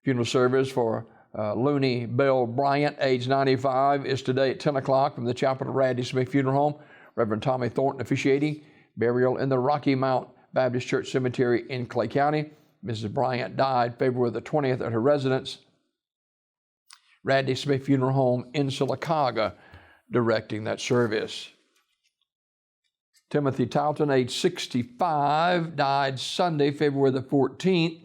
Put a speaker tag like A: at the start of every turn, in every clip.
A: Funeral service for Looney Bell Bryant, age 95, is today at 10 o'clock from the chapel of Radley Smith Funeral Home. Reverend Tommy Thornton officiating. Burial in the Rocky Mount Baptist Church Cemetery in Clay County. Mrs. Bryant died February the 20th at her residence, Radley Smith Funeral Home in Sylacauga, directing that service. Timothy Talton, age 65, died Sunday, February the 14th.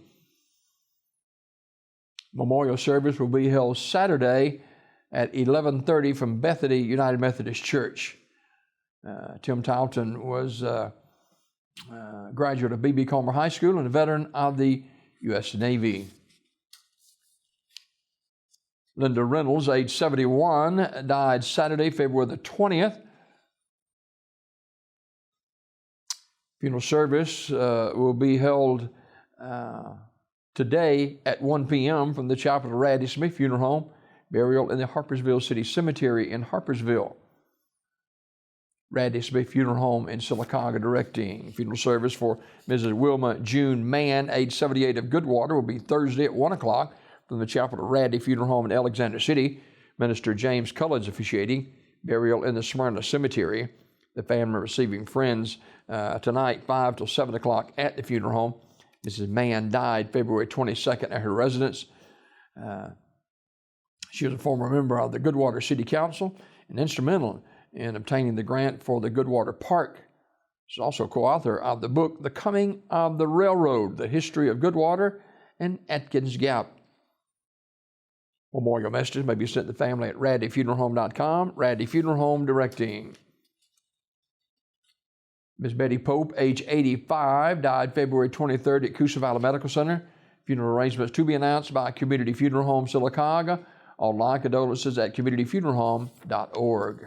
A: Memorial service will be held Saturday at 11:30 from Bethany United Methodist Church. Tim Talton was a graduate of B.B. Comer High School and a veteran of the U.S. Navy. Linda Reynolds, age 71, died Saturday, February the 20th. Funeral service will be held today at 1 p.m. from the chapel of Radley Smith Funeral Home. Burial in the Harpersville City Cemetery in Harpersville. Radley Smith Funeral Home in Sylacauga directing. Funeral service for Mrs. Wilma June Mann, age 78, of Goodwater, will be Thursday at 1 o'clock from the chapel of Radley Funeral Home in Alexander City. Minister James Cullens officiating. Burial in the Smyrna Cemetery. The family receiving friends tonight, 5 till 7 o'clock at the funeral home. Mrs. Mann died February 22nd at her residence. She was a former member of the Goodwater City Council and instrumental in obtaining the grant for the Goodwater Park. She's also co-author of the book, The Coming of the Railroad, The History of Goodwater and Atkins Gap. Memorial messages may be sent to the family at radleyfuneralhome.com. Radley Funeral Home directing. Ms. Betty Pope, age 85, died February 23rd at Coosa Valley Medical Center. Funeral arrangements to be announced by Community Funeral Home Sylacauga. Online condolences at communityfuneralhome.org.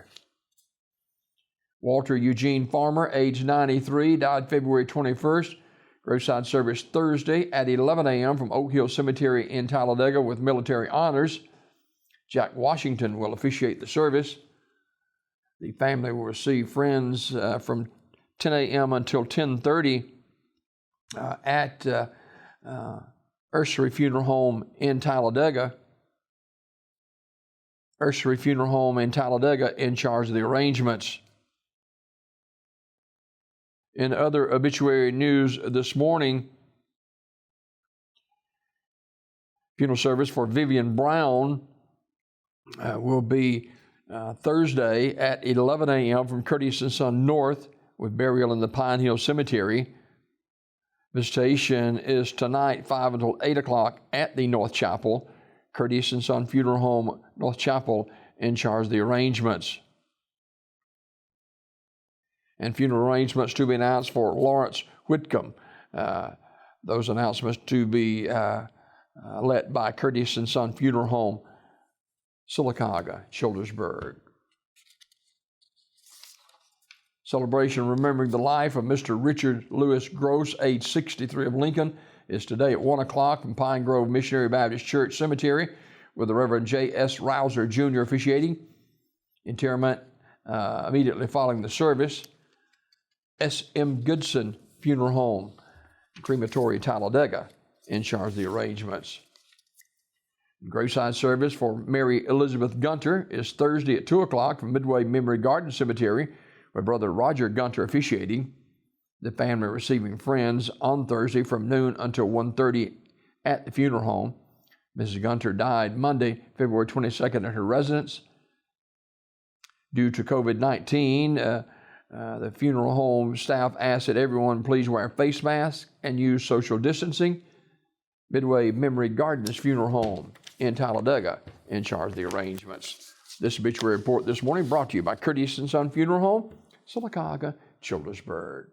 A: Walter Eugene Farmer, age 93, died February 21st. Graveside service Thursday at 11 a.m. from Oak Hill Cemetery in Talladega with military honors. Jack Washington will officiate the service. The family will receive friends from 10 a.m. until 10:30 at Ursery Funeral Home in Talladega. Ursery Funeral Home in Talladega in charge of the arrangements. In other obituary news this morning, funeral service for Vivian Brown will be Thursday at 11 a.m. from Curtis & Son North with burial in the Pine Hill Cemetery. Visitation is tonight, 5 until 8 o'clock at the North Chapel. Curtis & Son Funeral Home, North Chapel, in charge of the arrangements. And funeral arrangements to be announced for Lawrence Whitcomb. Those announcements to be let by Curtis & Son Funeral Home, Sylacauga, Childersburg. Celebration remembering the life of Mr. Richard Lewis Gross, age 63, of Lincoln, is today at 1 o'clock from Pine Grove Missionary Baptist Church Cemetery with the Reverend J.S. Rouser Jr. officiating. Interment immediately following the service. S.M. Goodson Funeral Home, Crematory Talladega, in charge of the arrangements. Graveside service for Mary Elizabeth Gunter is Thursday at 2 o'clock from Midway Memory Garden Cemetery with Brother Roger Gunter officiating. The family receiving friends on Thursday from noon until 1:30 at the funeral home. Mrs. Gunter died Monday, February 22nd at her residence. Due to COVID-19, the funeral home staff asked that everyone please wear face masks and use social distancing. Midway Memory Gardens Funeral Home in Talladega in charge of the arrangements. This obituary report this morning brought to you by Curtis & Son Funeral Home, Sylacauga, Childersburg.